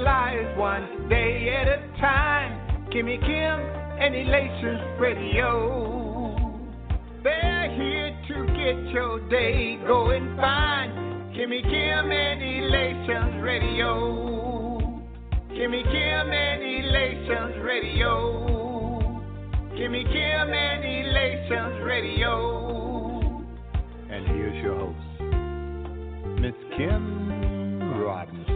lives one day at a time. Kimmy Kim and Elations Radio. They're here to get your day going fine. Kimmy Kim and Elations Radio. Kimmy Kim and Elations Radio. Kimmy Kim and Elations Radio. And here's your host, Miss Kim Robinson.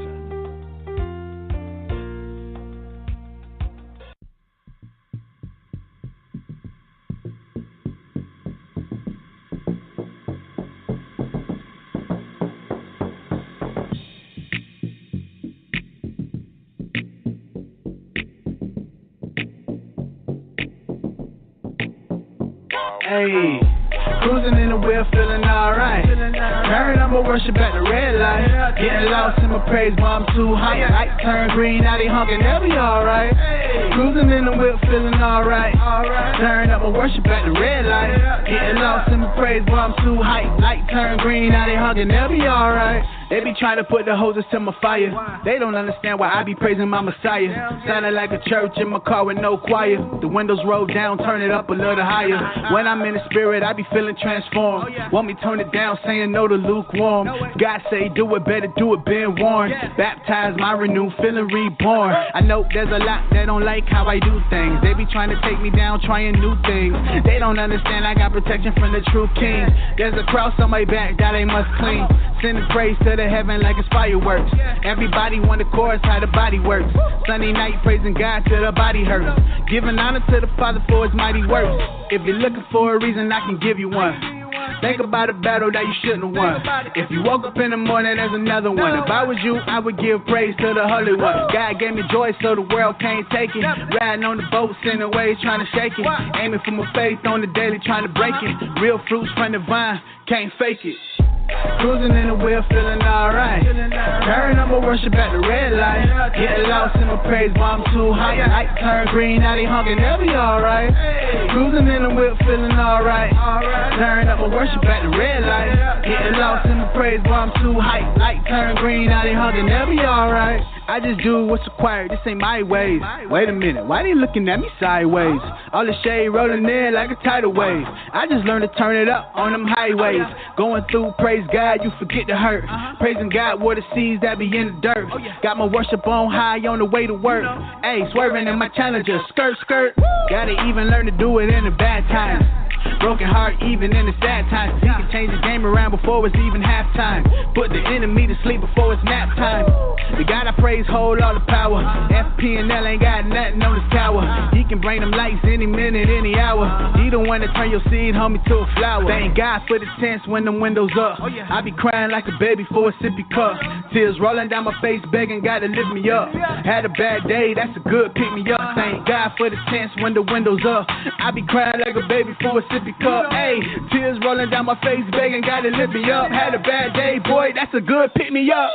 Hey, cruising in the wheel, feeling alright. Turn up my worship at the red light. Getting lost in my praise, but I'm too hot. Light turn green, now they honking, they'll be alright. Cruising in the wheel, feeling alright. Turn up my worship at the red light. Getting lost in my praise, but I'm too hot. Light turn green, now they honking, they'll be alright. They be trying to put the hoses to my fire. They don't understand why I be praising my Messiah. Sounding like a church in my car with no choir. The windows roll down, turn it up a little higher. When I'm in the spirit, I be feeling transformed. Want me turn it down, saying no to lukewarm. God say do it, better do it, been warned. Baptized, my renew, feeling reborn. I know there's a lot that don't like how I do things. They be trying to take me down, trying new things. They don't understand I got protection from the true King. There's a cross on my back that they must clean. Sending praise to the heaven like it's fireworks. Everybody want the chorus, how the body works. Sunday night praising God till the body hurts. Giving honor to the Father for his mighty works. If you're looking for a reason, I can give you one. Think about a battle that you shouldn't have won. If you woke up in the morning, there's another one. If I was you, I would give praise to the Holy One. God gave me joy so the world can't take it. Riding on the boat, sending waves, trying to shake it. Aiming for my faith on the daily, trying to break it. Real fruits from the vine, can't fake it. Cruising in the wheel, feeling alright. Turn up my worship at the red light. Getting lost in my praise, but I'm too hot. Light turn green, now they honking, they'll be alright. Cruising in the wheel, feeling alright. Turn up my worship at the red light. Getting lost in the praise, but I'm too hot. Light turn green, now they honking, they'll be alright. I just do what's required, this ain't my ways. Wait a minute, why they looking at me sideways? All the shade rolling in like a tidal wave. I just learned to turn it up on them highways. Going through, praise God, you forget the hurt. Praising God, water seeds that be in the dirt. Got my worship on high on the way to work. Ayy, swerving in my Challenger, skirt, skirt. Gotta even learn to do it in the bad times. Broken heart even in the sad times. He can change the game around before it's even halftime. Put the enemy to sleep before it's nap time. The God I praise hold all the power. FP&L ain't got nothing on his tower. He can bring them lights any minute, any hour. He the one that turn your seed, homie, to a flower. Thank God for the tents when them windows up. I be crying like a baby for a sippy cup. Tears rolling down my face, begging God to lift me up. Had a bad day, that's a good pick me up. Thank God for the tents when the windows up. I be crying like a baby for a sippy cup. Ayy, tears rolling down my face, begging God to lift me up. Had a bad day, boy, that's a good pick me up.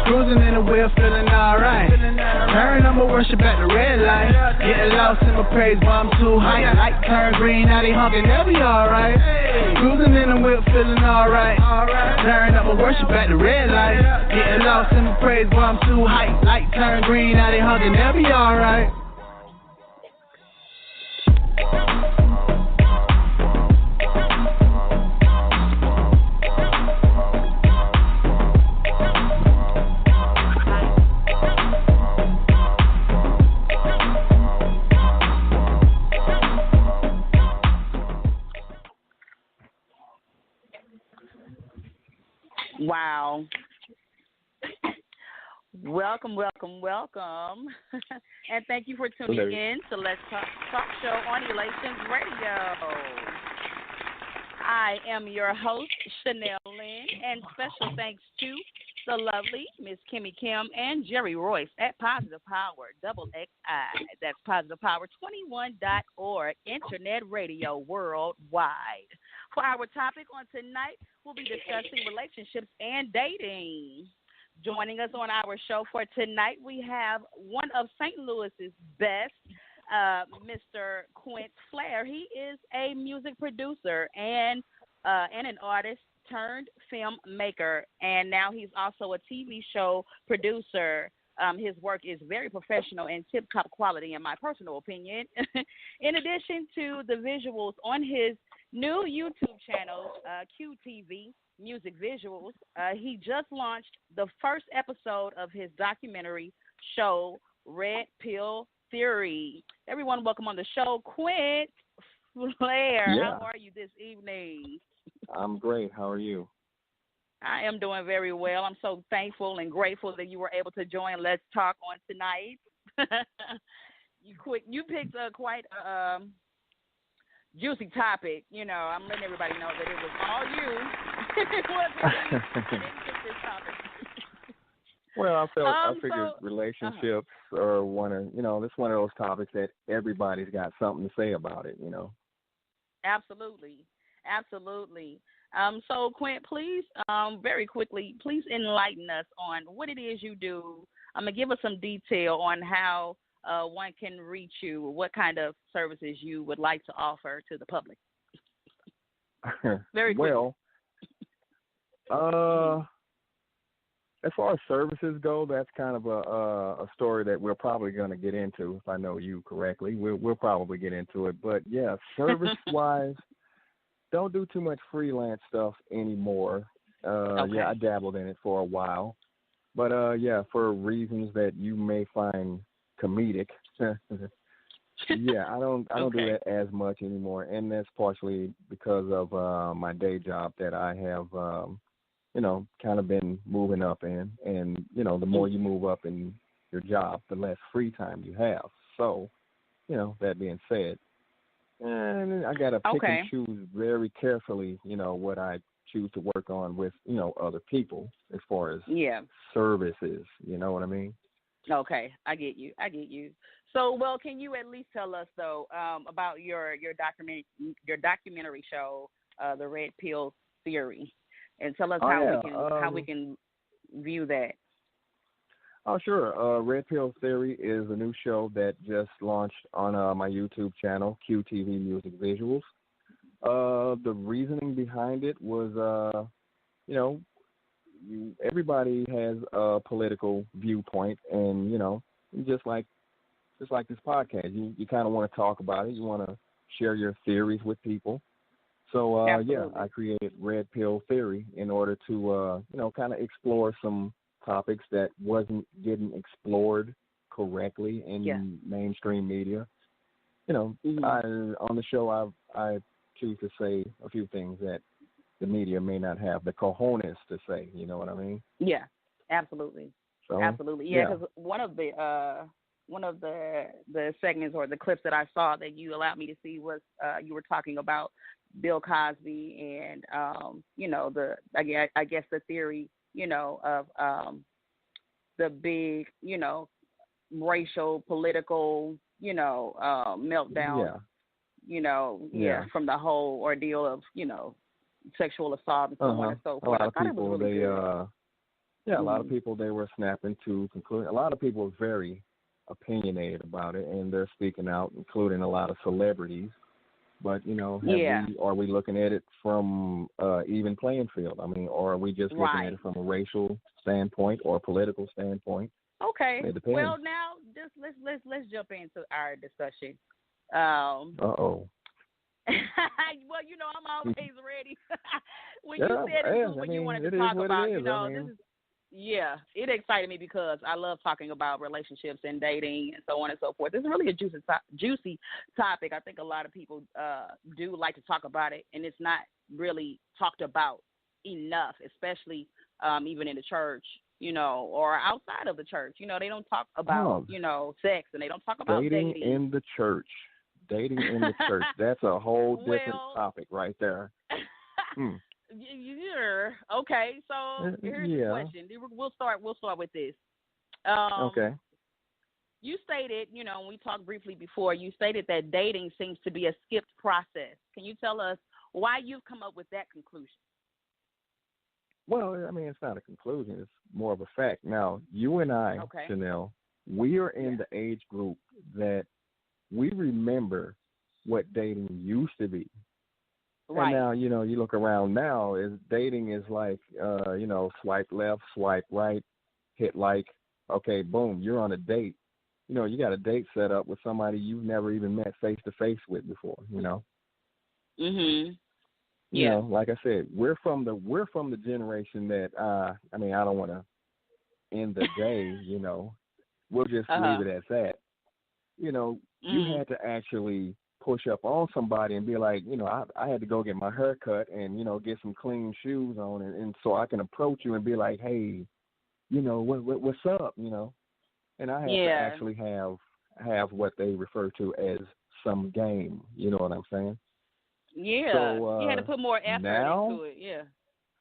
Cruising in the wheel, feeling alright. Turn up my worship at the red light. Getting lost in my praise, but I'm too high. Light turn green, now they honking, they'll be alright. Cruising in the wheel, feeling alright. Turn up my worship at the red light. Getting lost in my praise, but I'm too high. Light turn green, now they honking, they'll be alright. Wow. Welcome, welcome, welcome. And thank you for tuning in to Let's Talk Show on Elations Radio. I am your host, Chanel Lynn, and special thanks to the lovely Miss Kimmy Kim and Jerry Royce at Positive Power, double XI. That's positivepower21.org, internet radio worldwide. For our topic on tonight, we'll be discussing relationships and dating. Joining us on our show for tonight, we have one of St. Louis's best, Mr. Quint Flair. He is a music producer and an artist turned film maker, and now he's also a TV show producer. His work is very professional and tip-top quality, in my personal opinion. In addition to the visuals on his new YouTube channel, QTV Music Visuals, he just launched the first episode of his documentary show, Red Pill Theory. Everyone, welcome on the show, Quint Flair. Yeah. How are you this evening? I'm great. How are you? I am doing very well. I'm so thankful and grateful that you were able to join Let's Talk on tonight. You picked quite a juicy topic. You know, I'm letting everybody know that it was all you. It wasn't me. I didn't pick this topic. Well, I figured relationships are it's one of those topics that everybody's got something to say about it, Absolutely. So, Quint, please, very quickly, please enlighten us on what it is you do. Give us some detail on how one can reach you, what kind of services you would like to offer to the public. Very quickly. Well, as far as services go, that's kind of a story that we're probably going to get into, if I know you correctly. We'll probably get into it. But, yeah, service-wise, don't do too much freelance stuff anymore. Okay. Yeah, I dabbled in it for a while. But, yeah, for reasons that you may find comedic, yeah, I don't do that as much anymore. And that's partially because of my day job that I have kind of been moving up in. And, the more you move up in your job, the less free time you have. So, that being said, and I got to pick and choose very carefully, what I choose to work on with, other people as far as services. You know what I mean? Okay, I get you. So, well, can you at least tell us, though, about your documentary show, The Red Pill Theory? And tell us how we can view that. Oh, sure. Red Pill Theory is a new show that just launched on my YouTube channel, QTV Music Visuals. The reasoning behind it was, everybody has a political viewpoint, and just like this podcast, you kind of want to talk about it. You want to share your theories with people. So, I created Red Pill Theory in order to, kind of explore some topics that wasn't getting explored correctly in mainstream media. On the show, I choose to say a few things that the media may not have the cojones to say. You know what I mean? Yeah, absolutely. So, absolutely. Yeah, because one of the segments or the clips that I saw that you allowed me to see was you were talking about Bill Cosby and I guess the theory of the big racial political meltdown from the whole ordeal of sexual assault and so on and so forth. A lot of people they were snapping to conclude. A lot of people are very opinionated about it, and they're speaking out, including a lot of celebrities. But, are we looking at it from even playing field? I mean, or are we just looking at it from a racial standpoint or a political standpoint? Okay. Well, now just let's jump into our discussion. Well, I'm always ready. When you said this is what you wanted to talk about, this is. Yeah, it excited me because I love talking about relationships and dating and so on and so forth. This is really a juicy topic. I think a lot of people do like to talk about it, and it's not really talked about enough, especially even in the church, or outside of the church. They don't talk about, sex, and they don't talk about dating. in the church. Dating in the church. That's a whole different topic right there. Yeah. Okay. So here's the question. We'll start with this. Okay. You stated, when we talked briefly before, you stated that dating seems to be a skipped process. Can you tell us why you've come up with that conclusion? Well, it's not a conclusion. It's more of a fact. Now, you and I, Chanel, we are in the age group that we remember what dating used to be. Right. And now, you look around now, dating is like, swipe left, swipe right, hit like, Okay, boom, you're on a date. You got a date set up with somebody you've never even met face to face with before. Mhm. You Yeah. know, like I said, we're from the generation that I mean, I don't want to end the day. We'll just leave Uh-huh. it at that. You Mhm. had to actually push up on somebody and be like, I had to go get my hair cut and get some clean shoes on, and so I can approach you and be like, hey, what's up, and I had to Yeah. actually have what they refer to as some game. You know what I'm saying? Yeah. So You had to put more effort now, into it. Yeah.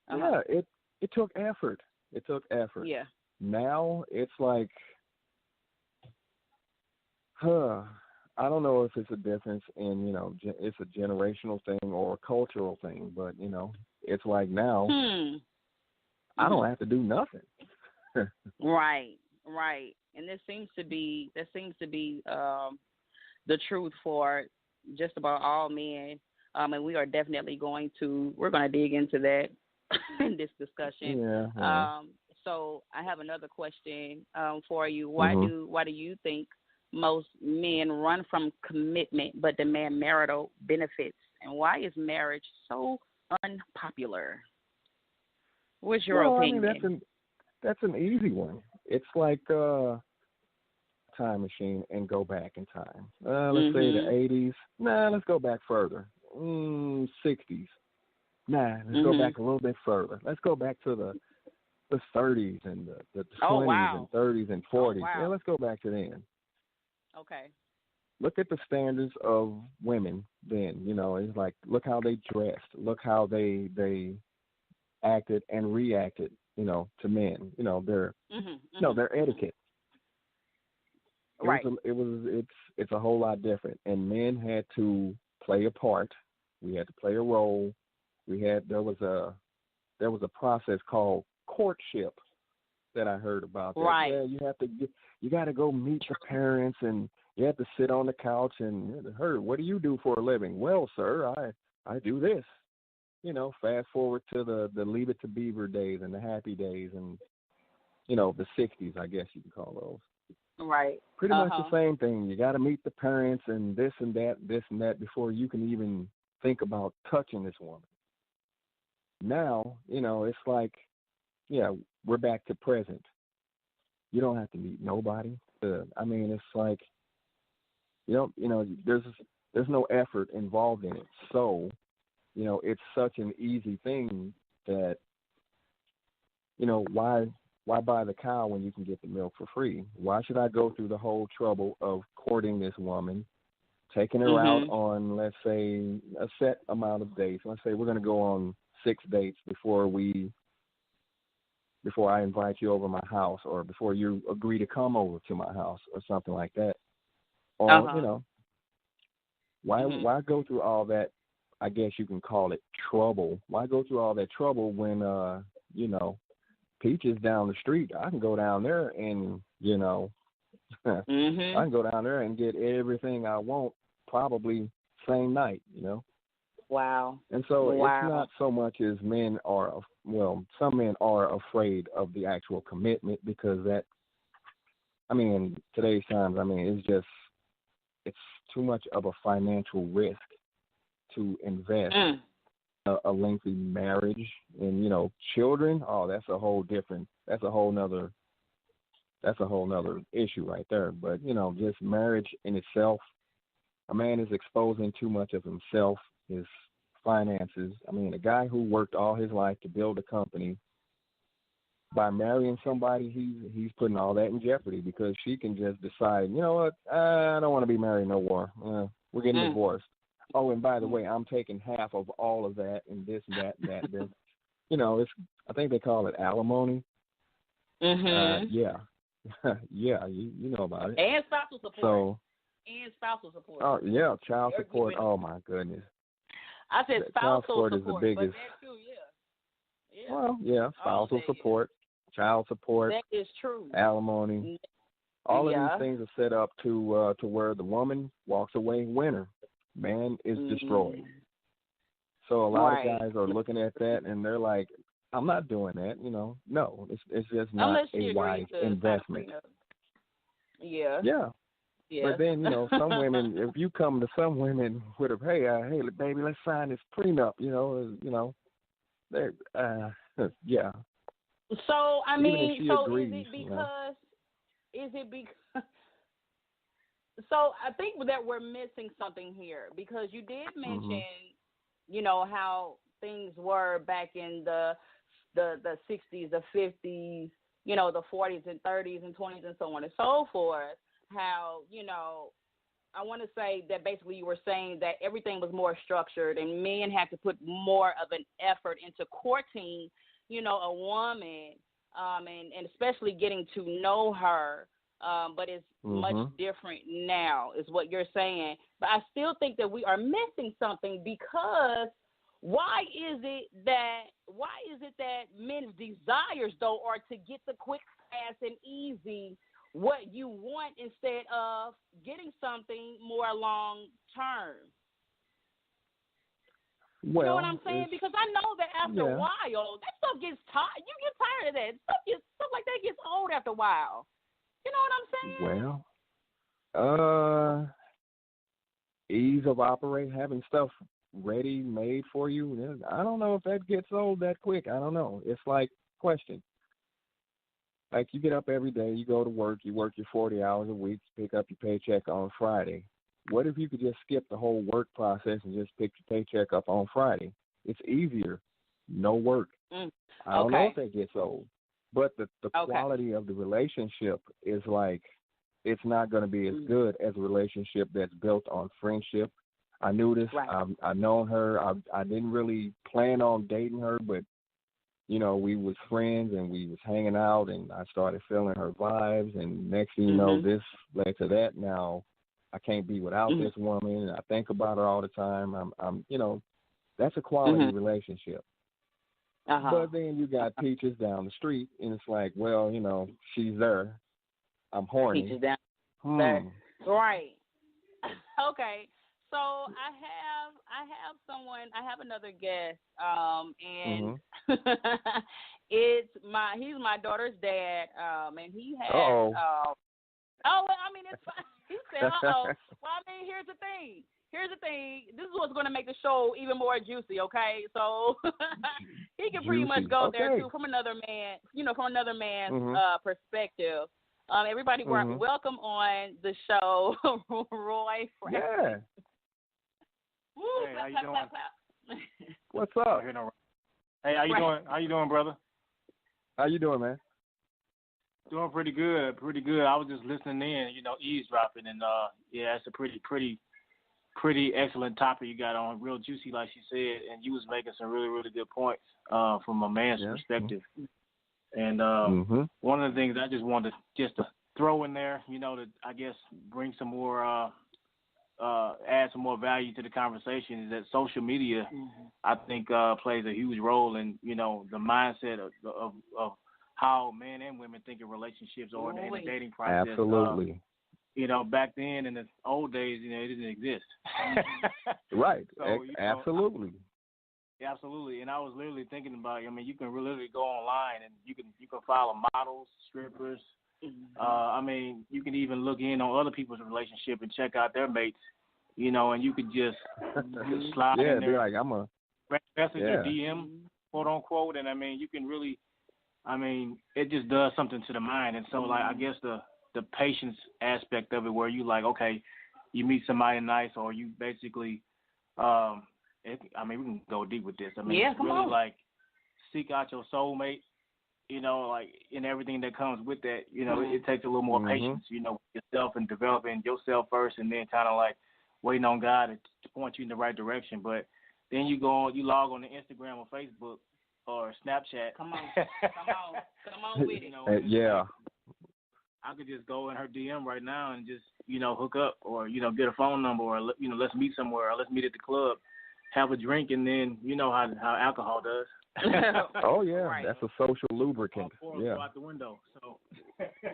Uh-huh. yeah, it took effort. It took effort. Yeah. Now it's like, huh. I don't know if it's a difference in, it's a generational thing or a cultural thing, but it's like now Hmm. I Mhm. don't have to do nothing. Right. Right. And this seems to be the truth for just about all men. And we are definitely we're going to dig into that in this discussion. Yeah, yeah. Um, so I have another question for you. Mhm. Why do you think most men run from commitment but demand marital benefits? And why is marriage so unpopular? What's your Well, I mean opinion? that's an easy one. It's like time machine and go back in time. Let's say the Mhm. 80s. Nah, let's go back further. 60s. Nah, let's go Mhm. back a little bit further. Let's go back to the 30s and the Oh 20s and wow. 30s and Oh 40s. Yeah, wow. let's go back to then. Okay. Look at the standards of women then. It's like look how they dressed, look how they acted and reacted. To men. Their Mhm. no, Mhm. their Mhm. etiquette. Right. It's a whole lot different, and men had to play a part. We had to play a role. There was a process called courtship that I heard about. That Right. yeah, you got to go meet the parents, and you have to sit on the couch and her. What do you do for a living? Well, sir, I do this. Fast forward to the Leave It to Beaver days and the Happy Days, and the '60s, I guess you can call those. Right. Pretty Uh much the huh. same thing. You got to meet the parents and this and that before you can even think about touching this woman. Now, it's like, yeah, we're back to present. You don't have to meet nobody. I mean, it's like there's no effort involved in it. So, it's such an easy thing that why buy the cow when you can get the milk for free? Why should I go through the whole trouble of courting this woman, taking her out Mhm. on, let's say, a set amount of dates? Let's say we're going to go on 6 dates before I invite you over my house, or before you agree to come over to my house, or something like that. Uh Or huh. why Mhm. why go through all that? I guess you can call it trouble. Why go through all that trouble when you know Peaches down the street? I can go down there and I Mhm. can go down there and get everything I want probably same night. Wow. And so it's Wow. not so much as men are, well, some men are afraid of the actual commitment, because that, I mean, in today's times, I mean, it's too much of a financial risk to invest Mm. a lengthy marriage and, children. Oh, that's a whole nother issue right there. But, just marriage in itself, a man is exposing too much of himself, his finances. I mean, a guy who worked all his life to build a company, by marrying somebody, he's putting all that in jeopardy, because she can just decide, you know what, I don't want to be married no more. We're getting Mm. divorced. Oh, and by the way, I'm taking half of all of that and this and that and that. And this. It's, I think they call it alimony. Mhm. Yeah, yeah, you know about it. And spousal support. So, And spousal support. oh yeah, child They're support. giving. Oh my goodness, I said child spousal support is the support, but biggest. that too, yeah, yeah. Well, yeah, All of spousal that, yeah. support, child support, That is true. alimony. Mm, All of these yeah. things are set up to where the woman walks away winner. Man is Mm. destroyed. So a lot of Right. guys are looking at that and they're like, I'm not doing that. No, it's just not Unless a she wise agrees to sign a investment. prenup. Yeah. Yeah. Yeah. But then, some women, if you come to some women with a, hey, baby, let's sign this prenup, they're, yeah. So, I Even if mean, she so agrees, is it because, so I think that we're missing something here because you did mention, how things were back in the 60s, the 50s, the 40s and 30s and 20s and so on and so forth. How, I want to say that basically you were saying that everything was more structured and men had to put more of an effort into courting, a woman, and especially getting to know her. But it's much different now is what you're saying. But I still think that we are missing something because why is it that men's desires, though, are to get the quick, fast, and easy what you want instead of getting something more long term? Well, you know what I'm saying? Because I know that after a while, that stuff gets tired. You get tired of that. Stuff like that gets old after a while. You know what I'm saying? Well, ease of operate, having stuff ready, made for you. I don't know if that gets old that quick. I don't know. It's like question. Like you get up every day, you go to work, you work your 40 hours a week, pick up your paycheck on Friday. What if you could just skip the whole work process and just pick your paycheck up on Friday? It's easier. No work. I don't know if that gets old. But the quality of the relationship is like, it's not going to be as good as a relationship that's built on friendship. I knew this. Right. I've known her. I didn't really plan on dating her, but, we was friends and we was hanging out and I started feeling her vibes. And next thing you know, this led to that. Now I can't be without this woman. I think about her all the time. I'm that's a quality relationship. But then you got Peaches down the street, and it's like, well, she's there. I'm horny. Peaches down there. Right. Okay. So I have another guest, and he's my daughter's dad, and he has. Well, I mean, it's fine. He said, Well, I mean, here's the thing. This is what's going to make the show even more juicy, okay? So he can pretty much go there, too, from another man, from another man's perspective. Everybody, welcome on the show, Roy Francis. Yeah. Woo, hey, how you doing? What's up? Hey, how you doing? How you doing, brother? How you doing, man? Doing pretty good. I was just listening in, eavesdropping, and it's a pretty excellent topic you got on, real juicy, like she said, and you was making some really, really good points from a man's perspective. And one of the things I just wanted to throw in there, to I guess bring some more, add some more value to the conversation is that social media, I think, plays a huge role in, the mindset of how men and women think of relationships or in the dating process. Absolutely. Back then in the old days, it didn't exist. Right. So, absolutely. Absolutely. And I was literally thinking about, you can literally go online and you can follow models, strippers. You can even look in on other people's relationship and check out their mates, and you could just slide in there. Be like, I'm a message or DM, quote unquote. And you can really, it just does something to the mind. And so, like, I guess the patience aspect of it, where you like, okay, you meet somebody nice, or you basically, we can go deep with this. Like, seek out your soulmate, like, in everything that comes with that, it takes a little more patience, with yourself and developing yourself first, and then kind of like waiting on God to point you in the right direction. But then you log on to Instagram or Facebook or Snapchat. Come on with it. I could just go in her DM right now and just, hook up, or, get a phone number, or, let's meet somewhere, or let's meet at the club, have a drink, and then how alcohol does. Oh yeah, right. That's a social lubricant. Go out the window. So.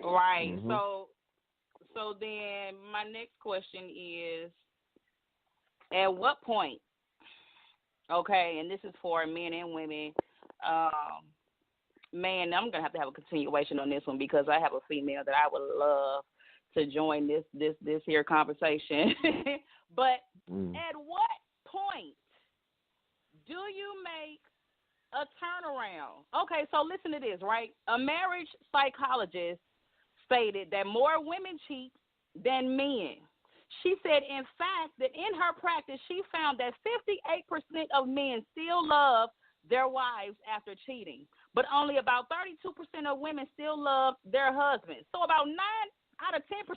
Right. So then my next question is, at what point? Okay, and this is for men and women. man, I'm gonna have to have a continuation on this one because I have a female that I would love to join this here conversation. But at what point do you make a turnaround? Okay, so listen to this, right? A marriage psychologist stated that more women cheat than men. She said, in fact, that in her practice, she found that 58% of men still love their wives after cheating, but only about 32% of women still love their husbands. So about 9 out of 10%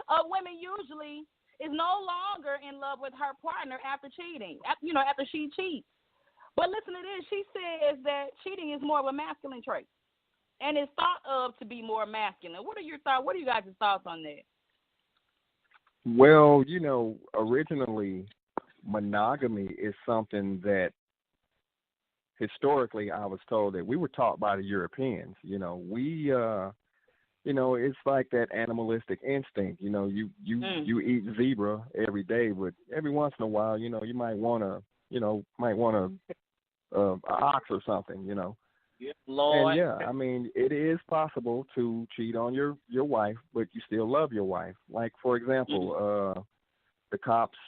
of women usually is no longer in love with her partner after cheating, after she cheats. But listen to this. She says that cheating is more of a masculine trait and is thought of to be more masculine. What are your thoughts? What are you guys' thoughts on that? Well, originally monogamy is something that historically I was told that we were taught by the Europeans. It's like that animalistic instinct. You eat zebra every day, but every once in a while, you might want a ox or something. Lord. And yeah, I mean, it is possible to cheat on your wife, but you still love your wife. Like, for example, the cops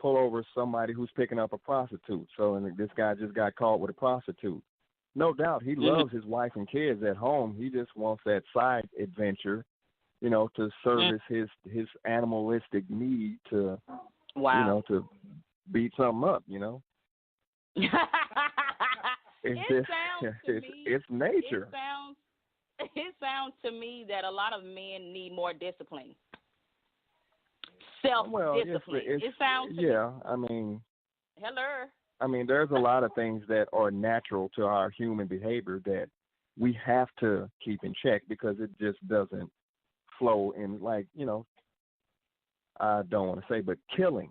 pull over somebody who's picking up a prostitute. So, and this guy just got caught with a prostitute. No doubt, he loves his wife and kids at home. He just wants that side adventure, to service his animalistic need to, to beat something up. It's nature. It sounds to me that a lot of men need more discipline. Self-discipline. It sounds to me. I mean. Hello. I mean, there's a lot of things that are natural to our human behavior that we have to keep in check because it just doesn't flow in, like, I don't want to say, but killing,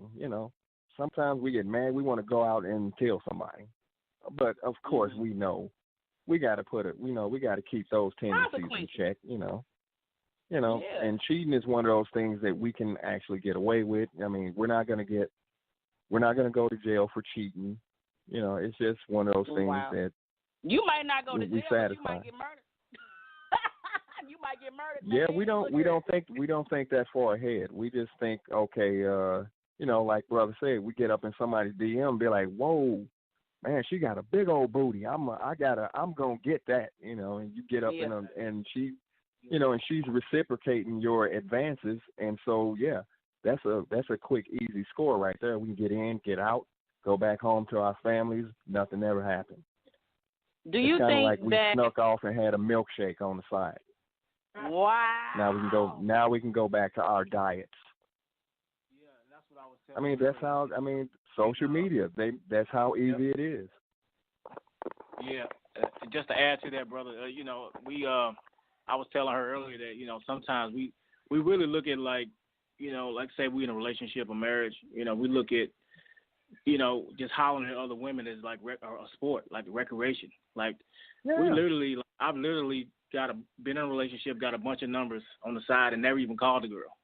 Sometimes we get mad, we want to go out and kill somebody. But, of course, we know we got to we got to keep those tendencies in check, and cheating is one of those things that we can actually get away with. I mean, we're not going to go to jail for cheating. It's just one of those things that you might not go to jail, but you might get murdered. You might get murdered. Man. Yeah, we don't think that far ahead. We just think, okay, like brother said, we get up in somebody's DM and be like, whoa, man, she got a big old booty. I'm gonna get that, and you get up and she, and she's reciprocating your advances, and so that's a quick, easy score right there. We can get in, get out, go back home to our families. Nothing ever happened. Do you think kind of like we snuck off and had a milkshake on the side? Wow. Now we can go back to our diets. Yeah, that's what I was telling. I mean, that's how. I mean, social media. That's how easy it is. Yeah. Just to add to that, brother. I was telling her earlier that sometimes we really look at like say we in a relationship or marriage. We look at just hollering at other women is like a sport, like a recreation. Like I've literally been in a relationship, got a bunch of numbers on the side, and never even called the girl.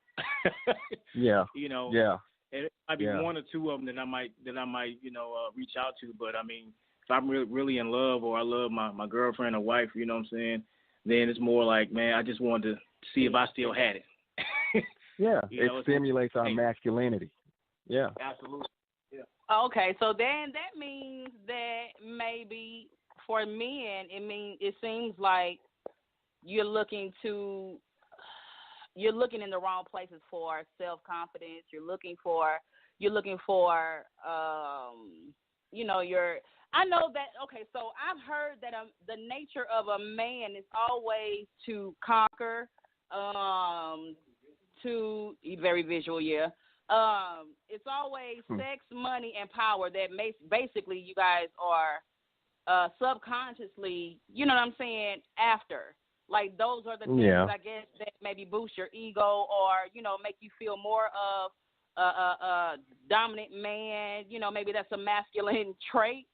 Yeah. Yeah. And it might be one or two of them that I might reach out to. But I mean, if I'm really in love or I love my girlfriend or wife, you know what I'm saying, then it's more like, man, I just wanted to see if I still had it. Yeah, it stimulates our masculinity. Yeah. Absolutely. Yeah. Okay, so then that means that maybe for men, it seems like you're looking in the wrong places for self-confidence. You're looking for I know that, okay, so I've heard that the nature of a man is always to conquer, very visual, yeah. It's always sex, money, and power that basically you guys are subconsciously, you know what I'm saying, after. Like, those are the things, I guess, that maybe boost your ego or, make you feel more of a dominant man. Maybe that's a masculine trait.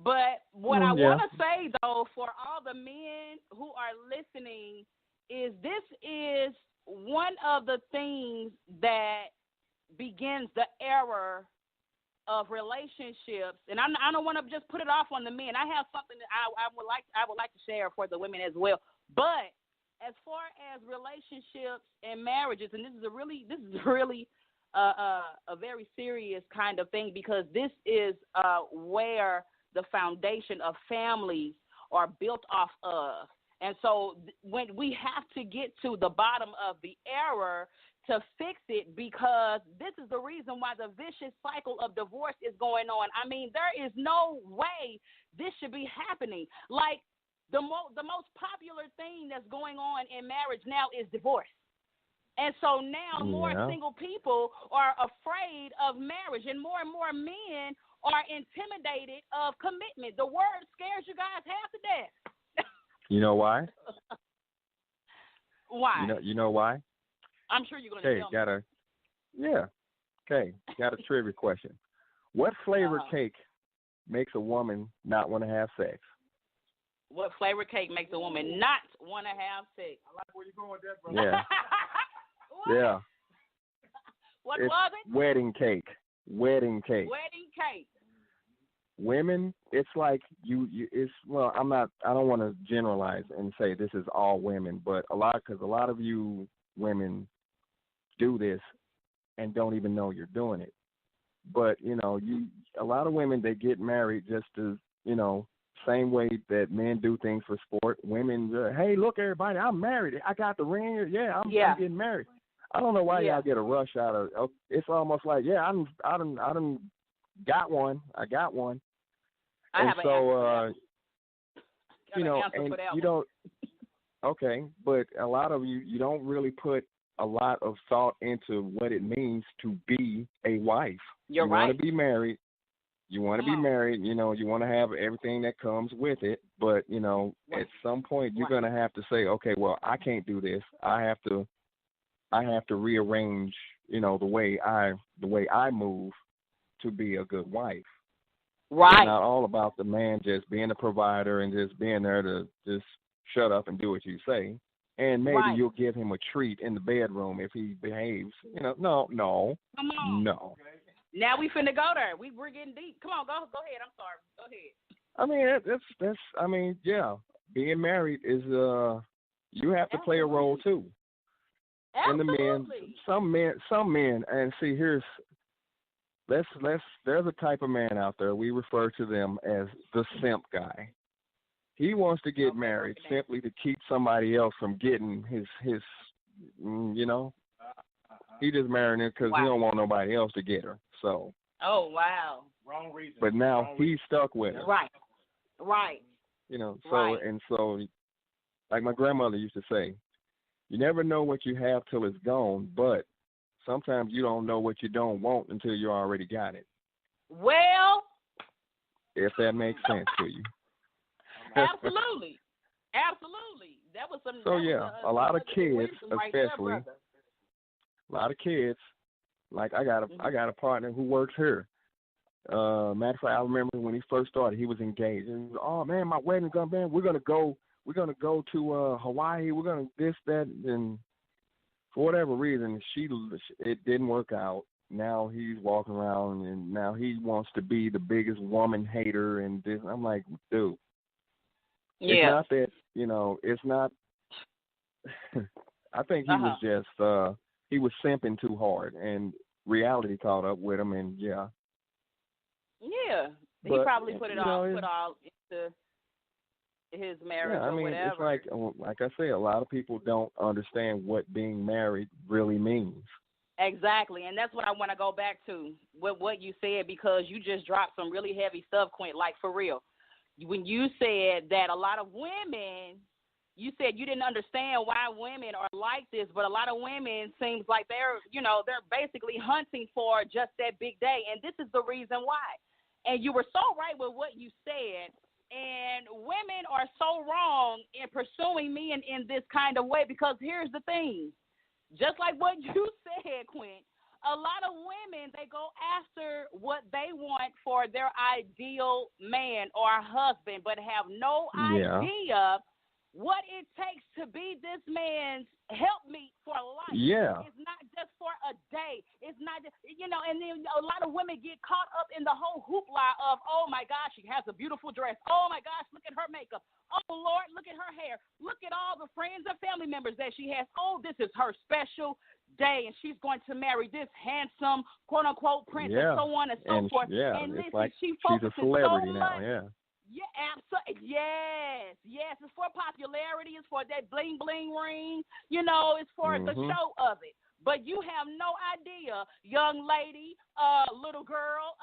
But what I want to say, though, for all the men who are listening, is this is one of the things that begins the error of relationships, and I don't want to just put it off on the men. I have something that I would like to share for the women as well. But as far as relationships and marriages, and this is really a very serious kind of thing, because this is where the foundation of families are built off of. And so when we have to get to the bottom of the error to fix it, because this is the reason why the vicious cycle of divorce is going on. I mean, there is no way this should be happening. Like, the most popular thing that's going on in marriage now is divorce. And so now more single people are afraid of marriage, and more men are intimidated of commitment. The word scares you guys half to death. You know why? Why? You know why? I'm sure you're going to tell me. Got a trivia question. What flavor cake makes a woman not want to have sex? What flavor cake makes a woman not want to have sex? I like where you're going with that, brother. Yeah. Yeah. What was it? Wedding cake. Wedding cake. Women, it's like I don't want to generalize and say this is all women, but a lot of you women do this and don't even know you're doing it. But, a lot of women, they get married just to, same way that men do things for sport. Women, hey, look, everybody, I'm married. I got the ring. Yeah, I'm getting married. I don't know why y'all get a rush out of. It's almost like, I done got one. I got one. I have and you don't. Okay, but a lot of you don't really put a lot of thought into what it means to be a wife. You want to be married. You want to be married. You want to have everything that comes with it. But at some point you're going to have to say, okay, well, I can't do this. I have to rearrange, the way I move to be a good wife. Right. It's not all about the man just being a provider and just being there to just shut up and do what you say. And maybe you'll give him a treat in the bedroom if he behaves. No. Come on. No. Now we finna go there. We're getting deep. Come on, go ahead. I'm sorry. Go ahead. I mean, that's being married is you have to play a role too. Absolutely. And some men, and see, there's a type of man out there, we refer to them as the simp guy. He wants to get married simply to keep somebody else from getting his he just married her because he don't want nobody else to get her. So. Oh, wow. Wrong reason. But now he's stuck with her. Right. So, like my grandmother used to say, you never know what you have till it's gone, but sometimes you don't know what you don't want until you already got it. Well. If that makes sense to you. Absolutely. That was some. So a lot of kids, especially. A lot of kids, like I got a partner who works here. Matter of fact, I remember when he first started, he was engaged. And he was, oh man, my wedding's gonna be. We're gonna go to Hawaii. We're gonna this, that, and for whatever reason, it didn't work out. Now he's walking around and now he wants to be the biggest woman hater and this. I'm like, dude. Yeah. It's not that, it's not. I think he was just. He was simping too hard, and reality caught up with him, and Yeah, he probably put all into his marriage or whatever. It's like I say, a lot of people don't understand what being married really means. Exactly, and that's what I want to go back to, with what you said, because you just dropped some really heavy stuff, Quint, like for real. When you said that a lot of women, you said you didn't understand why women are like this, but a lot of women seems like they're basically hunting for just that big day, and this is the reason why. And you were so right with what you said, and women are so wrong in pursuing men in this kind of way, because here's the thing. Just like what you said, Quint, a lot of women, they go after what they want for their ideal man or husband, but have no idea what it takes to be this man's helpmeet for life. Yeah. It's not just for a day. It's not just, and then a lot of women get caught up in the whole hoopla of, oh my gosh, she has a beautiful dress. Oh my gosh, look at her makeup. Oh Lord, look at her hair. Look at all the friends and family members that she has. Oh, this is her special day, and she's going to marry this handsome, quote unquote, prince, and so on and so forth. And it's listen, like she she's a celebrity so now. much. Yeah, absolutely. Yes. It's for popularity. It's for that bling bling ring. It's for the show of it. But you have no idea, young lady, little girl,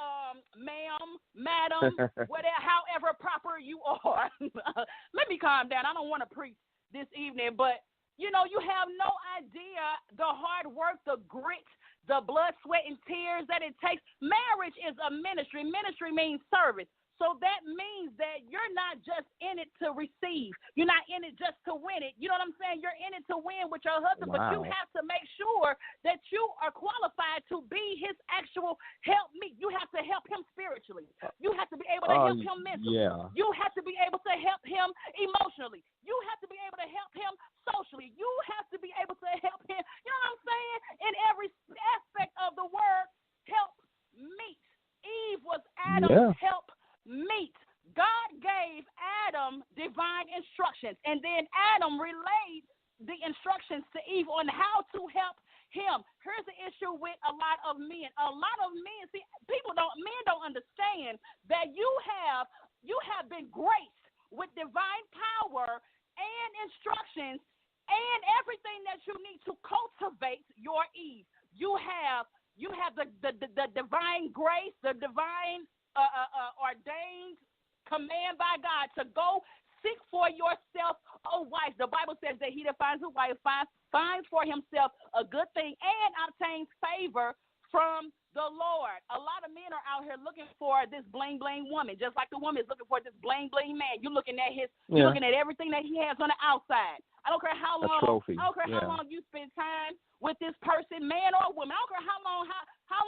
ma'am, madam, whatever, however proper you are. Let me calm down. I don't want to preach this evening, but you have no idea the hard work, the grit, the blood, sweat, and tears that it takes. Marriage is a ministry. Ministry means service. So that means that you're not just in it to receive. You're not in it just to win it. You know what I'm saying? You're in it to win with your husband, but you have to make sure that you are qualified to be his actual helpmeet. You have to help him spiritually. You have to be able to help him mentally. Yeah. You have to be able to help him emotionally. You have to be able to help him socially. You have to be able to help him, you know what I'm saying? In every aspect of the word, help meet. Eve was Adam's help meet. God gave Adam divine instructions, and then Adam relayed the instructions to Eve on how to help him. Here's the issue with a lot of men. A lot of men, men don't understand that you have been graced with divine power and instructions and everything that you need to cultivate your Eve. You have the divine grace, the divine ordained command by God to go seek for yourself a wife. The Bible says that he that finds a wife finds for himself a good thing and obtains favor from the Lord. A lot of men are out here looking for this bling bling woman, just like the woman is looking for this bling bling man. You're looking at you're looking at everything that he has on the outside. I don't care how long. I don't care how long you spend time with this person, man or woman. I don't care how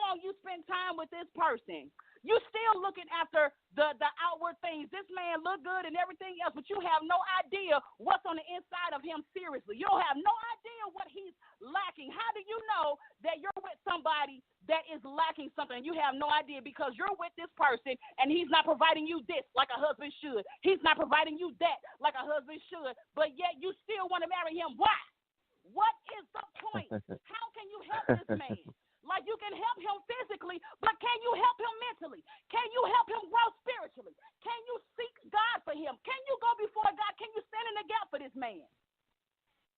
long you spend time with this person. You still looking after the outward things. This man look good and everything else, but you have no idea what's on the inside of him seriously. You don't have no idea what he's lacking. How do you know that you're with somebody that is lacking something? You have no idea because you're with this person and he's not providing you this like a husband should. He's not providing you that like a husband should, but yet you still want to marry him. Why? What is the point? How can you help this man? Like you can help him physically, but can you help him mentally? Can you help him grow spiritually? Can you seek God for him? Can you go before God? Can you stand in the gap for this man?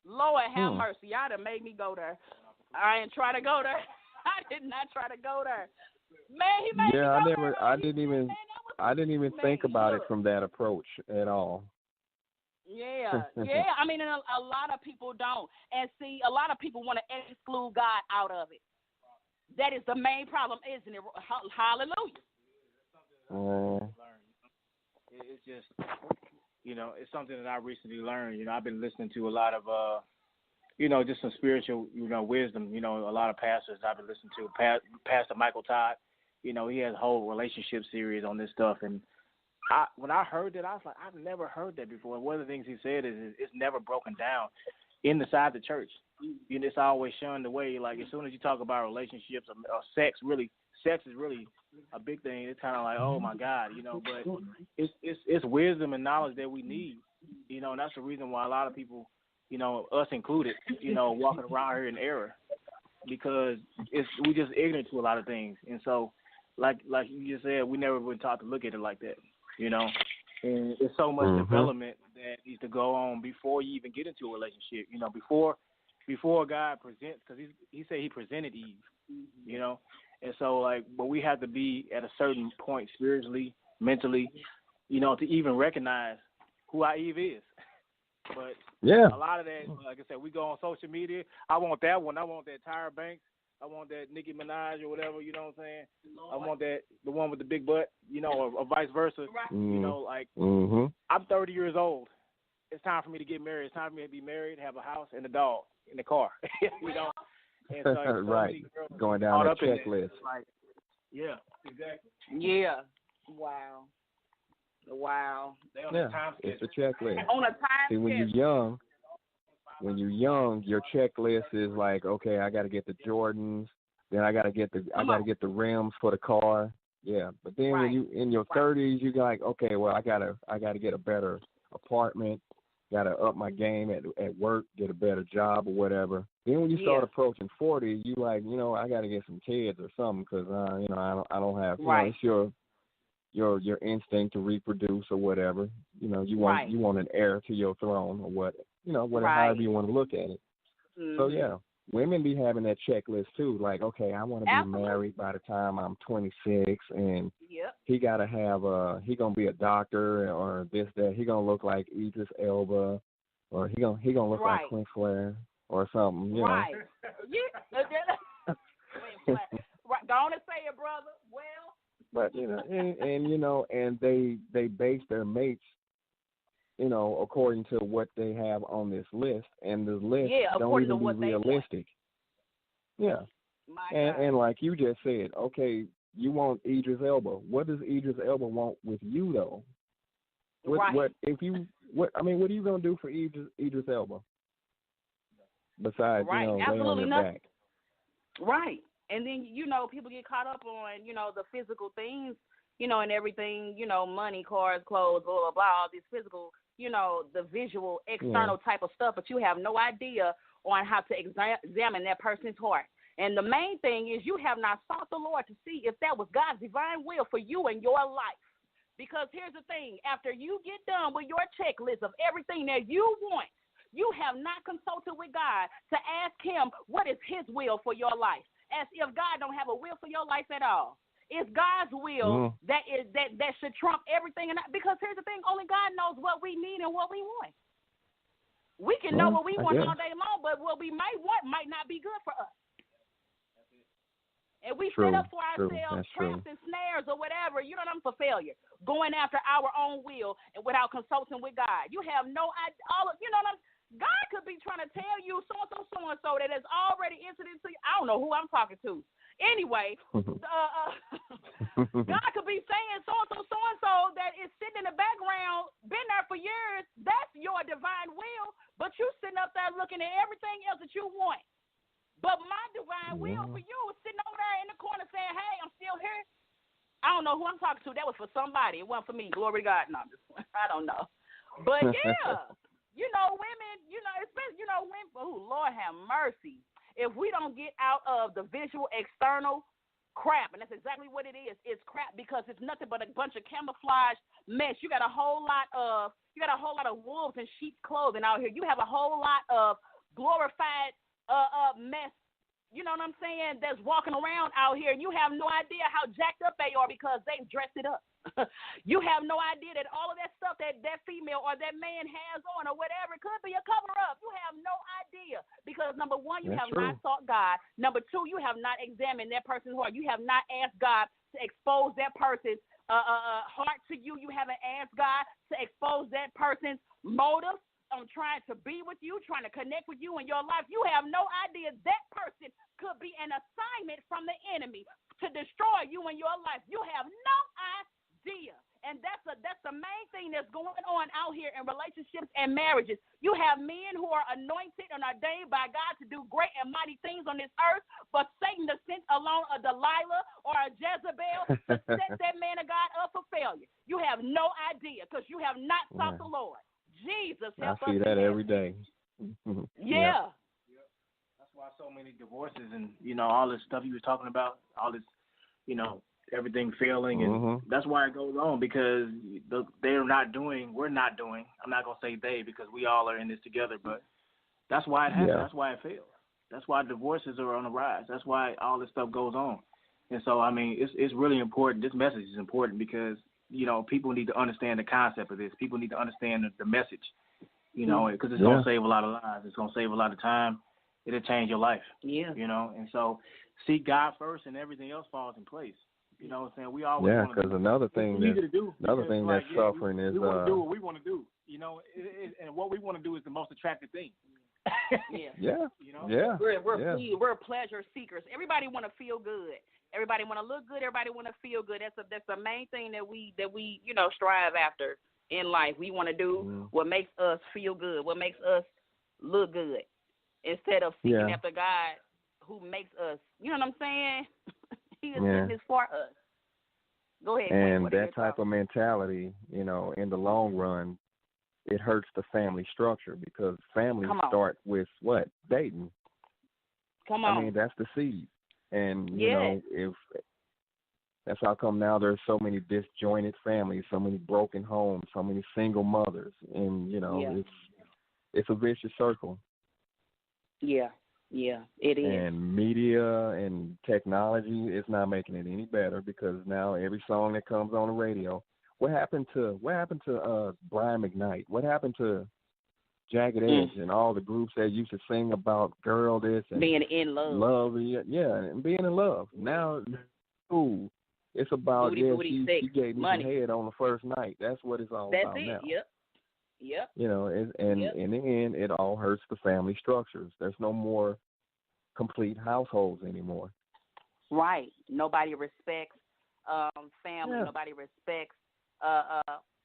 Lord have mercy. Y'all done made me go there. I ain't try to go there. I did not try to go there. Man, he made me go there. I didn't even think about it from that approach at all. Yeah. I mean, and a lot of people don't. And see, a lot of people want to exclude God out of it. That is the main problem, isn't it? Hallelujah. It's just, it's something that I recently learned. I've been listening to a lot of, just some spiritual, wisdom. A lot of pastors I've been listening to. Pastor Michael Todd, he has a whole relationship series on this stuff. And when I heard that, I was like, I've never heard that before. And one of the things he said is it's never broken down inside the church. It's always shunned away. Like as soon as you talk about relationships or sex is really a big thing. It's kind of like, oh my God, But it's wisdom and knowledge that we need, and that's the reason why a lot of people, us included, walking around here in error, because we just ignorant to a lot of things. And so, like you just said, we never been taught to look at it like that, And there's so much development that needs to go on before you even get into a relationship. Before God presents, because he said he presented Eve, And so, but we have to be at a certain point spiritually, mentally, to even recognize who our Eve is. But a lot of that, like I said, we go on social media. I want that one. I want that Tyra Banks. I want that Nicki Minaj or whatever, you know what I'm saying? I want the one with the big butt, or vice versa. I'm 30 years old. It's time for me to get married. It's time for me to be married, have a house, and a dog in the car, And so, right. Going down the checklist. Yeah, exactly. Yeah. Wow. It's a checklist. On a time See, when you're young, your checklist is like, okay, I got to get the Jordans, Then I gotta get the rims for the car. Yeah, but then when you in your 30s, you like, okay, well, I gotta get a better apartment. Gotta up my game at work, get a better job or whatever. Then when you start approaching 40, you like, I gotta get some kids or something because I don't have. It's your instinct to reproduce or whatever. You want an heir to your throne or what. However you want to look at it. Mm-hmm. So yeah. Women be having that checklist too, like, okay, I want to be married by the time I'm 26, and he gotta have he gonna be a doctor or this, that. He gonna look like Idris Elba, or he gonna look like Clint Flair or something, Right. Right. Go on and say it, brother. Well. But and they base their mates, according to what they have on this list, and the list don't even be realistic. Yeah. And like you just said, okay, you want Idris Elba. What does Idris Elba want with you though? What are you gonna do for Idris Elba? Besides, lay on your back. Right. And then, people get caught up on, the physical things, and everything, money, cars, clothes, blah, blah, blah, all this physical, the visual, external type of stuff, but you have no idea on how to examine that person's heart. And the main thing is you have not sought the Lord to see if that was God's divine will for you and your life. Because here's the thing, after you get done with your checklist of everything that you want, you have not consulted with God to ask him what is his will for your life, as if God don't have a will for your life at all. It's God's will that should trump everything. Because here's the thing, only God knows what we need and what we want. We can know what we want all day long, but what we might want might not be good for us. And we set up for ourselves traps and snares or whatever, for failure, going after our own will and without consulting with God. You have no idea. God could be trying to tell you so-and-so that has already entered into you. I don't know who I'm talking to. Anyway, God could be saying so-and-so that is sitting in the background, been there for years. That's your divine will, but you sitting up there looking at everything else that you want. But my divine will for you is sitting over there in the corner saying, hey, I'm still here. I don't know who I'm talking to. That was for somebody. It wasn't for me. Glory to God. No, I don't know. But, yeah, women, especially, women, Lord have mercy. If we don't get out of the visual external crap, and that's exactly what it is. It's crap because it's nothing but a bunch of camouflage mess. You got a whole lot of wolves in sheep's clothing out here. You have a whole lot of glorified mess, that's walking around out here, and you have no idea how jacked up they are because they've dressed it up. You have no idea that all of that stuff that female or that man has on or whatever, it could be a cover-up. You have no idea because, number one, you have not sought God. Number two, you have not examined that person's heart. You have not asked God to expose that person's heart to you. You haven't asked God to expose that person's motives. Trying to be with you, trying to connect with you in your life. You have no idea that person could be an assignment from the enemy to destroy you in your life. You have no idea. And that's the main thing that's going on out here in relationships and marriages. You have men who are anointed and ordained by God to do great and mighty things on this earth, but Satan has sent along a Delilah or a Jezebel to set that man of God up for failure. You have no idea because you have not sought the Lord. Jesus, help us. I see that every day. Yeah. That's why so many divorces and, all this stuff you were talking about, all this, everything failing. And that's why it goes on because we're not doing, I'm not going to say they because we all are in this together, but that's why it happens. Yeah. That's why it fails. That's why divorces are on the rise. That's why all this stuff goes on. And so, it's really important. This message is important because, people need to understand the concept of this. People need to understand the message, because it's going to save a lot of lives. It's going to save a lot of time. It'll change your life. Yeah. And so seek God first and everything else falls in place. You know what I'm saying? We always want to because another thing that's suffering is we want to do what we want to do, and what we want to do is the most attractive thing. We're pleasure seekers. Everybody want to feel good. Everybody want to look good. Everybody want to feel good. That's the main thing that we strive after in life. We want to do what makes us feel good, what makes us look good, instead of seeking after God, who makes us. You know what I'm saying? He is doing this for us. Go ahead. And that type of mentality, you know, in the long run, it hurts the family structure because families start with what? Dating. Come on. I mean, that's the seed. And, you know, if that's how come now there's so many disjointed families, so many broken homes, so many single mothers. And, you know, it's a vicious circle. Yeah, it is. And media and technology is not making it any better because now every song that comes on the radio, what happened to Brian McKnight? What happened to Jagged Edge and all the groups that used to sing about girl this and being in love? And being in love. Now, it's about she gave me some head on the first night. That's what it's all about now. That's it. Yep. You know, and in the end, it all hurts the family structures. There's no more complete households anymore. Right. Nobody respects family. Yeah. Nobody respects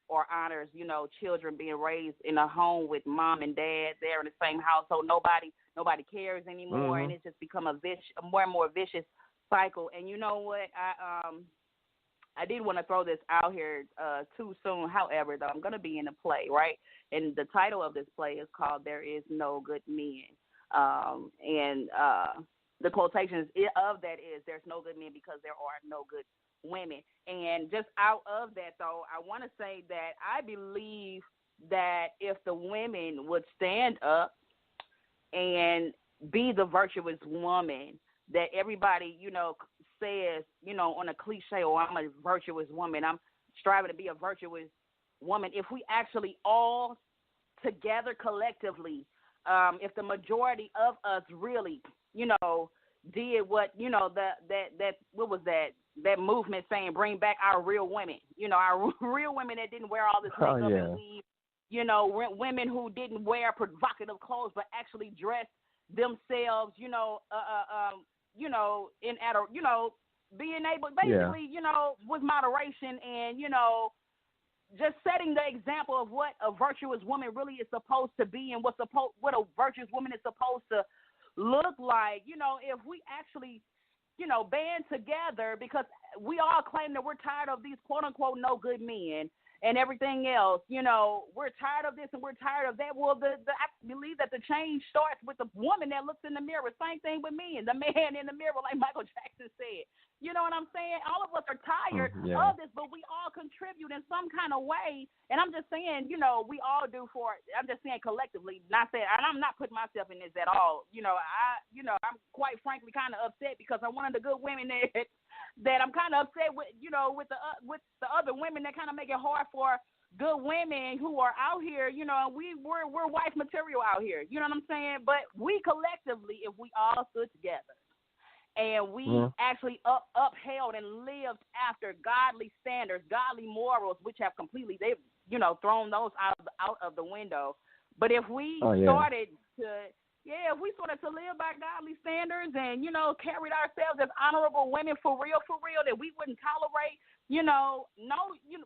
or honors, you know, children being raised in a home with mom and dad. They're in the same household. Nobody cares anymore, and it's just become a more and more vicious cycle. And you know what? I didn't want to throw this out here too soon. However, though, I'm going to be in a play, right? And the title of this play is called "There Is No Good Men," and the quotations of that is "There's no good men because there are no good women." And just out of that, though, I want to say that I believe that if the women would stand up and be the virtuous woman that everybody, you know, says, you know, on a cliche, oh, I'm a virtuous woman, I'm striving to be a virtuous woman. If we actually all together collectively, if the majority of us really, you know, did what, you know, that what was that movement saying, bring back our real women, you know, our real women that didn't wear all this makeup and weave, you know, women who didn't wear provocative clothes but actually dressed themselves, you know, being able, basically, you know, with moderation and, you know, just setting the example of what a virtuous woman really is supposed to be and what a virtuous woman is supposed to look like. You know, if we actually, you know, band together, because we all claim that we're tired of these quote unquote no good men and everything else, you know, we're tired of this and we're tired of that. Well, I believe that the change starts with the woman that looks in the mirror. Same thing with me and the man in the mirror, like Michael Jackson said. You know what I'm saying? All of us are tired of this, but we all contribute in some kind of way. And I'm just saying, you know, we all do I'm just saying collectively, not saying, and I'm not putting myself in this at all. You know, I'm quite frankly kind of upset because I'm one of the good women that I'm kind of upset with, you know, with the other women that kind of make it hard for good women who are out here, you know, we're wife material out here. You know what I'm saying? But we collectively, if we all stood together, and we actually upheld and lived after godly standards, godly morals, which have completely, they've, you know, thrown those out of the window. But if we started to live by godly standards and, you know, carried ourselves as honorable women for real, that we wouldn't tolerate, you know,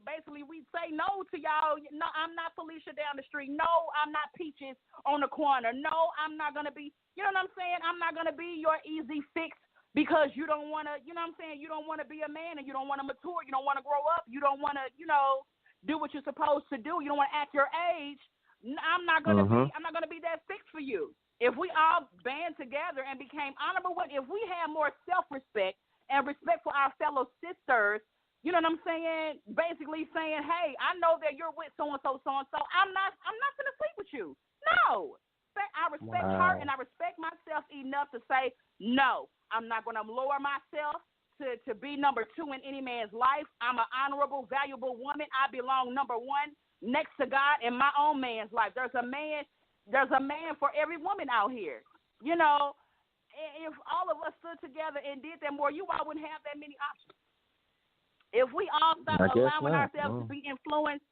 basically we'd say no to y'all. No, I'm not Felicia down the street. No, I'm not Peaches on the corner. No, I'm not going to be, you know what I'm saying? I'm not going to be your easy fix. Because you don't want to, you know what I'm saying, you don't want to be a man and you don't want to mature, you don't want to grow up, you don't want to, you know, do what you're supposed to do, you don't want to act your age. I'm not going to be that fix for you. If we all band together and became honorable, if we had more self-respect and respect for our fellow sisters, you know what I'm saying, basically saying, hey, I know that you're with so-and-so, I'm not going to sleep with you. No. I respect her and I respect myself enough to say, no, I'm not going to lower myself to be number two in any man's life. I'm an honorable, valuable woman. I belong number one next to God in my own man's life. There's a man for every woman out here. You know, if all of us stood together and did that more, you all wouldn't have that many options. If we all stop allowing ourselves to be influenced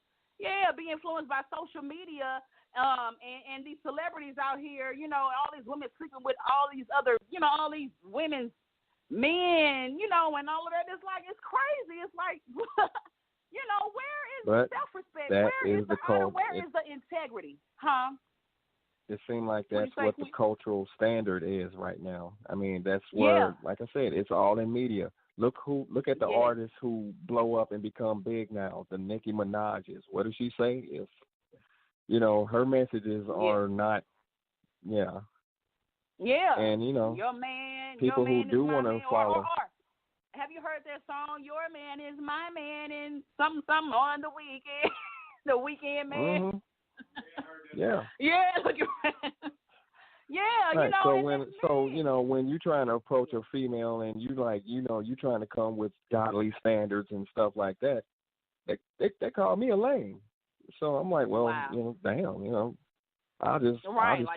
by social media, and these celebrities out here, you know, all these women sleeping with all these other, you know, all these women's men, you know, and all of that. It's like, it's crazy. It's like, you know, where is the self-respect? Where is the honor? Where is the integrity? Huh? It seems like that's what the cultural standard is right now. I mean, that's where, like I said, it's all in media. Look at the artists who blow up and become big now. The Nicki Minaj's. What does she say? If her messages are not, Yeah, and your man, people your man who do want to follow. Or, have you heard that song? Your man is my man, and something on the weekend. The weekend man. Mm-hmm. Yeah. Look at right. When you trying to approach a female and you you trying to come with godly standards and stuff like that, they call me a lame. So I'm like, well, damn, I'll just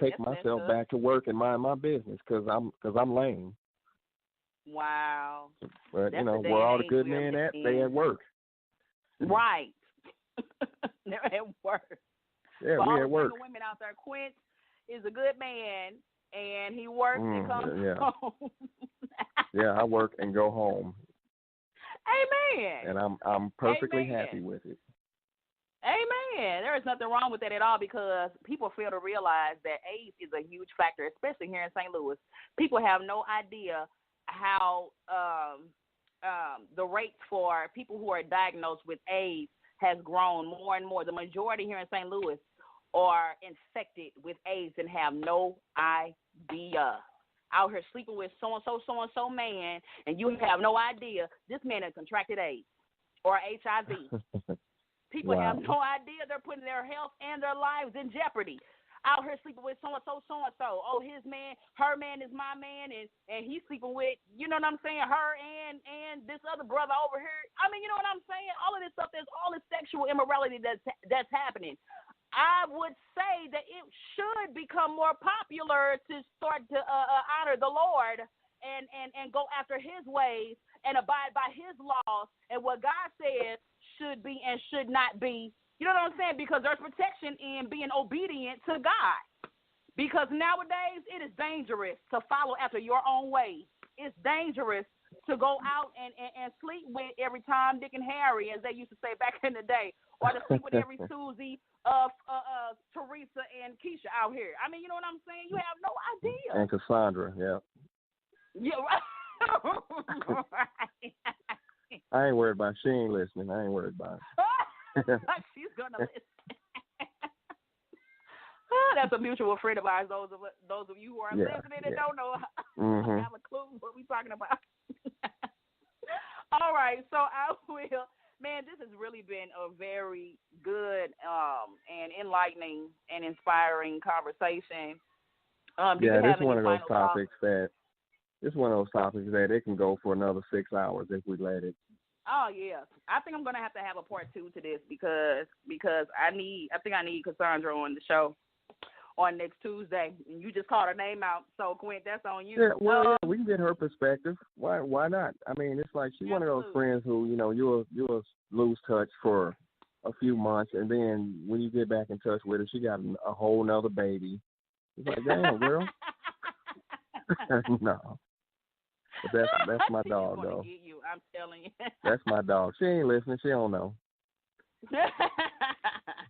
take myself back to work and mind my business because I'm lame. Wow. But where all the good men at? They at work. Right. They're at work. Yeah, but we at work. All the women out there, Quint is a good man, and he works and comes home. Yeah, I work and go home. Amen. And I'm perfectly happy with it. Amen. There is nothing wrong with that at all because people fail to realize that AIDS is a huge factor, especially here in St. Louis. People have no idea how the rates for people who are diagnosed with AIDS has grown more and more. The majority here in St. Louis are infected with AIDS and have no idea. Out here sleeping with so-and-so man, and you have no idea this man has contracted AIDS or HIV. People have no idea they're putting their health and their lives in jeopardy. Out here sleeping with so-and-so. Oh, his man, her man is my man, and he's sleeping with, you know what I'm saying, her and this other brother over here. I mean, you know what I'm saying? All of this stuff, there's all this sexual immorality that's happening. I would say that it should become more popular to start to honor the Lord and go after his ways and abide by his laws and what God says should be and should not be. You know what I'm saying? Because there's protection in being obedient to God. Because nowadays it is dangerous to follow after your own ways. It's dangerous to go out and sleep with every Tom, Dick, and Harry, as they used to say back in the day, or to sleep with every Susie, Teresa, and Keisha out here. I mean, you know what I'm saying? You have no idea. And Cassandra, yeah. Yeah, right. I ain't worried about it. She ain't listening. I ain't worried about it. She's going to listen. That's a mutual friend of ours. Those of you who are listening and don't know, have a clue what we're talking about. All right, so I will. Man, this has really been a very good and enlightening and inspiring conversation. This is one of those topics that it can go for another 6 hours if we let it. Oh yeah, I think I'm gonna have to have a part 2 to this because I think I need Cassandra on the show on next Tuesday. And you just called her name out, so Quint, that's on you. Yeah, well, we can get her perspective. Why not? I mean, it's like she's one of those friends who you'll lose touch for a few months, and then when you get back in touch with her, she got a whole nother baby. It's like, damn, girl. No. But that's my dog, though. Get you, I'm telling you. That's my dog. She ain't listening. She don't know.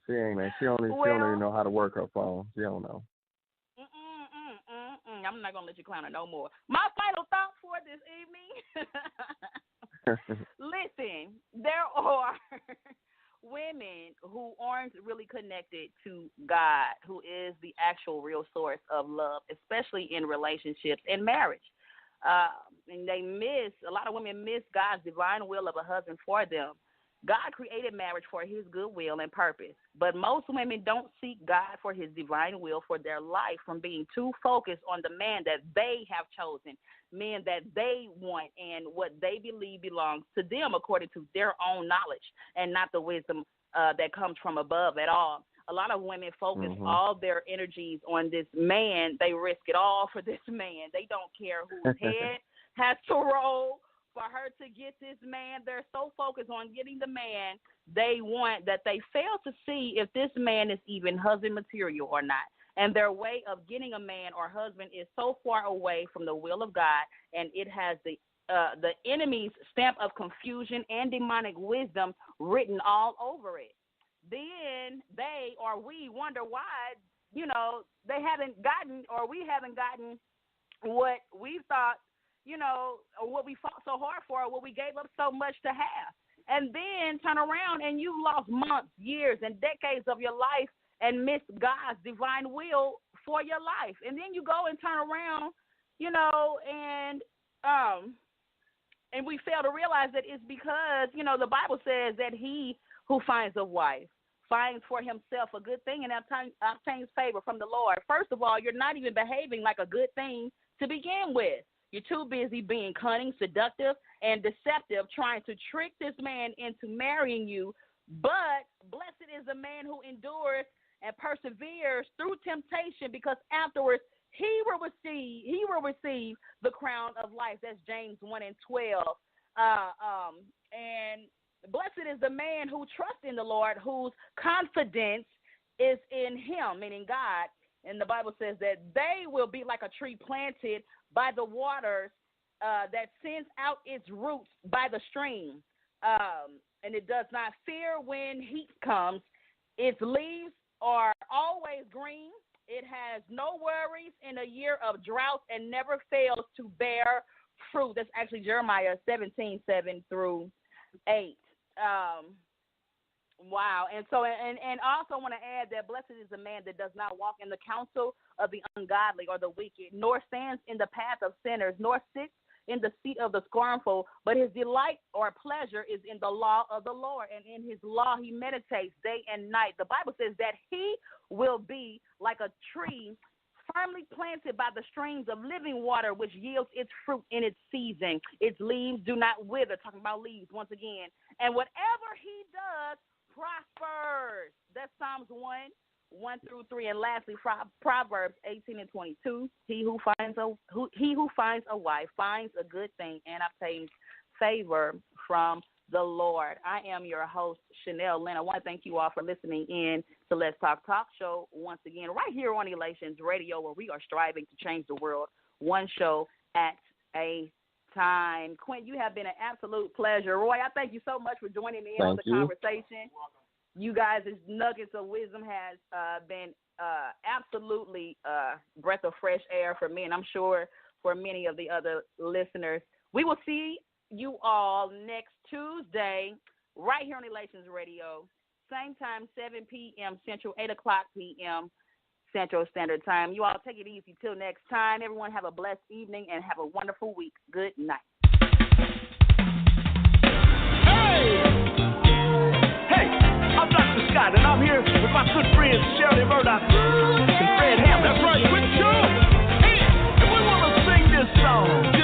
She don't even know how to work her phone. She don't know. I'm not gonna let you clown her no more. My final thought for this evening. Listen, there are women who aren't really connected to God, who is the actual real source of love, especially in relationships and marriage. And a lot of women miss God's divine will of a husband for them. God created marriage for his good will and purpose, but most women don't seek God for his divine will for their life from being too focused on the man that they have chosen, men that they want, and what they believe belongs to them according to their own knowledge and not the wisdom that comes from above at all. A lot of women focus all their energies on this man. They risk it all for this man. They don't care whose head has to roll for her to get this man. They're so focused on getting the man they want that they fail to see if this man is even husband material or not. And their way of getting a man or husband is so far away from the will of God, and it has the enemy's stamp of confusion and demonic wisdom written all over it. Then they or we wonder why you know, they haven't gotten, or we haven't gotten what we thought, you know, or what we fought so hard for, or what we gave up so much to have. And then turn around and you lost months, years, and decades of your life and miss God's divine will for your life. And then you go and turn around, you know, and we fail to realize that it's because, you know, the Bible says that he who finds a wife finds for himself a good thing and obtains favor from the Lord. First of all, you're not even behaving like a good thing to begin with. You're too busy being cunning, seductive, and deceptive, trying to trick this man into marrying you. But blessed is the man who endures and perseveres through temptation, because afterwards he will receive the crown of life. That's James 1:12. And blessed is the man who trusts in the Lord, whose confidence is in him, meaning God. And the Bible says that they will be like a tree planted by the waters that sends out its roots by the stream. And it does not fear when heat comes. Its leaves are always green. It has no worries in a year of drought and never fails to bear fruit. That's actually Jeremiah 17:7-8. Wow. And so, and also want to add that blessed is the man that does not walk in the counsel of the ungodly or the wicked, nor stands in the path of sinners, nor sits in the seat of the scornful, but his delight or pleasure is in the law of the Lord, and in his law he meditates day and night. The Bible says that he will be like a tree firmly planted by the streams of living water, which yields its fruit in its season. Its leaves do not wither, talking about leaves once again, and whatever he does prospers. That's Psalms 1:1-3, and lastly, Proverbs 18:22. He who finds a wife finds a good thing and obtains favor from the Lord. I am your host, Chanel Lynn. I want to thank you all for listening in to Let's Talk Show once again, right here on Elations Radio, where we are striving to change the world one show at a time. Quint, you have been an absolute pleasure. Roy, I thank you so much for joining me on the conversation. You guys' nuggets of wisdom has been absolutely breath of fresh air for me, and I'm sure for many of the other listeners. We will see you all next Tuesday right here on Elations Radio, same time, 7 p.m. Central, 8 o'clock p.m. Central Standard Time. You all take it easy till next time. Everyone have a blessed evening and have a wonderful week. Good night. Hey, I'm Dr. Scott, and I'm here with my good friends Shirley Murdoch and Fred Hammond. That's right, quick show. And we want to sing this song.